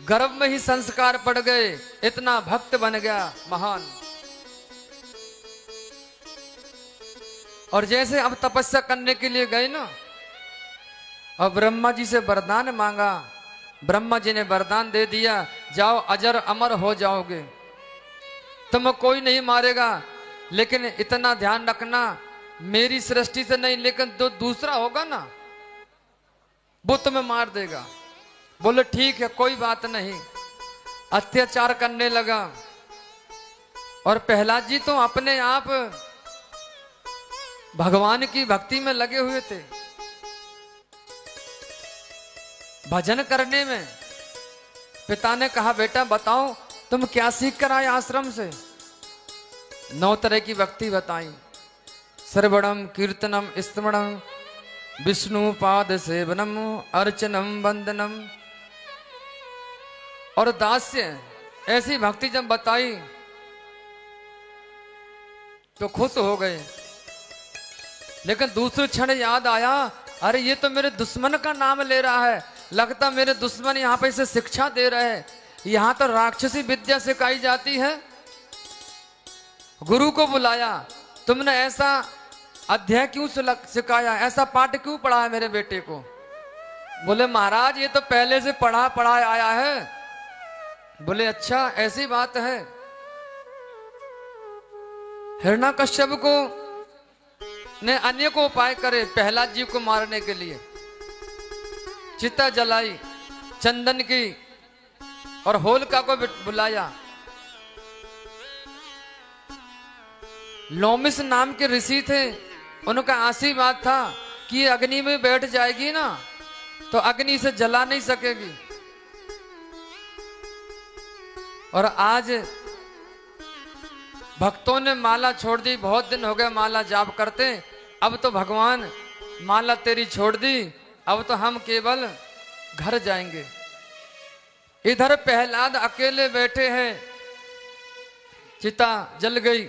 गर्भ में ही संस्कार पड़ गए, इतना भक्त बन गया महान। और जैसे अब तपस्या करने के लिए गए ना, और ब्रह्मा जी से वरदान मांगा, ब्रह्मा जी ने वरदान दे दिया, जाओ अजर अमर हो जाओगे, तुम कोई नहीं मारेगा, लेकिन इतना ध्यान रखना मेरी सृष्टि से नहीं, लेकिन जो दूसरा होगा ना वो तुम्हें मार देगा। बोले ठीक है कोई बात नहीं। अत्याचार करने लगा। और प्रहलाद जी तो अपने आप भगवान की भक्ति में लगे हुए थे, भजन करने में। पिता ने कहा बेटा बताओ तुम क्या सीख कर आए आश्रम से। 9 तरह की भक्ति बताई, श्रवणम कीर्तनम स्मरणम विष्णु पाद सेवनम अर्चनम वंदनम और दास्य। ऐसी भक्ति जब बताई तो खुश हो गए, लेकिन दूसरे क्षण याद आया, अरे ये तो मेरे दुश्मन का नाम ले रहा है, लगता मेरे दुश्मन यहाँ पे इसे शिक्षा दे रहे हैं। यहाँ तो राक्षसी विद्या सिखाई जाती है। गुरु को बुलाया, तुमने ऐसा अध्याय क्यों सिखाया, ऐसा पाठ क्यों पढ़ा है मेरे बेटे को। बोले महाराज ये तो पहले से पढ़ा आया है। बोले अच्छा ऐसी बात है। हिरण्यकश्यप को ने अनेकों उपाय करे प्रहलाद जी को मारने के लिए। चिता जलाई चंदन की और होलिका को बुलाया। लोमिस नाम के ऋषि थे, उनका आशीर्वाद था कि ये अग्नि में बैठ जाएगी ना तो अग्नि से जला नहीं सकेगी। और आज भक्तों ने माला छोड़ दी, बहुत दिन हो गए माला जाप करते, अब तो भगवान माला तेरी छोड़ दी, अब तो हम केवल घर जाएंगे। इधर प्रहलाद अकेले बैठे हैं, चिता जल गई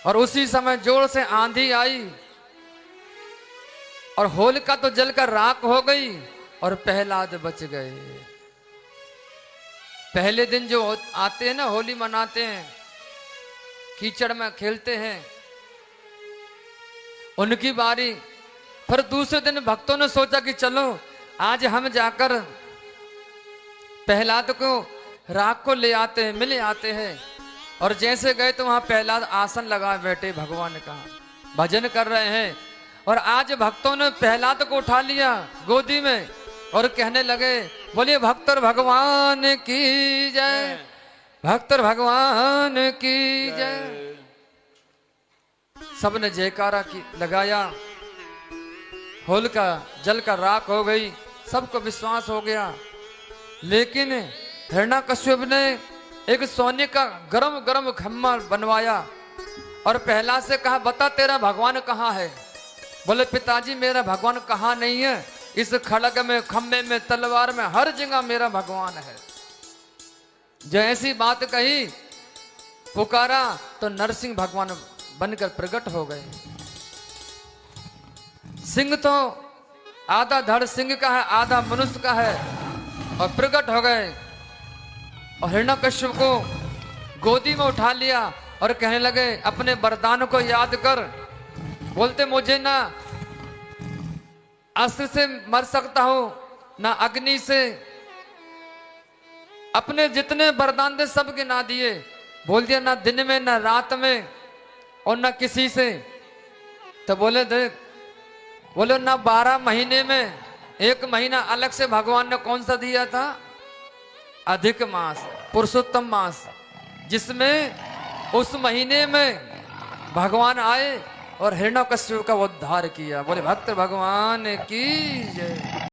और उसी समय जोर से आंधी आई और होलिका तो जलकर राख हो गई और प्रहलाद बच गए। पहले दिन जो आते हैं ना, होली मनाते हैं, कीचड़ में खेलते हैं, उनकी बारी। फिर दूसरे दिन भक्तों ने सोचा कि चलो आज हम जाकर प्रहलाद को राख को ले आते हैं, मिले आते हैं। और जैसे गए तो वहां प्रहलाद आसन लगा बैठे, भगवान का भजन कर रहे हैं। और आज भक्तों ने प्रहलाद को उठा लिया गोदी में और कहने लगे बोलिए भक्त भगवान की जय, भक्त भगवान की जय। सबने जयकारा की लगाया। होलिका जल का राख हो गई, सबको विश्वास हो गया। लेकिन हिरण्यकश्यप ने एक सोने का गरम गरम खम्मा बनवाया और प्रहलाद से कहा बता तेरा भगवान कहाँ है। बोले पिताजी मेरा भगवान कहाँ नहीं है, इस खड़ग में, खम्भे में, तलवार में, हर जगह मेरा भगवान है। जो ऐसी बात कही, पुकारा तो नरसिंह भगवान बनकर प्रकट हो गए। सिंह तो आधा धड़ सिंह का है, आधा मनुष्य का है, और प्रकट हो गए। और हिरण्यकश्यप को गोदी में उठा लिया और कहने लगे अपने वरदान को याद कर। बोलते मुझे ना अस्त्र से मर सकता हूं ना अग्नि से, अपने जितने वरदान थे सब गिना दिए। बोल दिया ना दिन में ना रात में और ना किसी से। तो बोले देख, बोले ना 12 महीने में 1 महीना अलग से भगवान ने कौन सा दिया था, अधिक मास, पुरुषोत्तम मास, जिसमें उस महीने में भगवान आए और हिरण्यकश्यप का उद्धार किया। बोले भक्त भगवान की जय।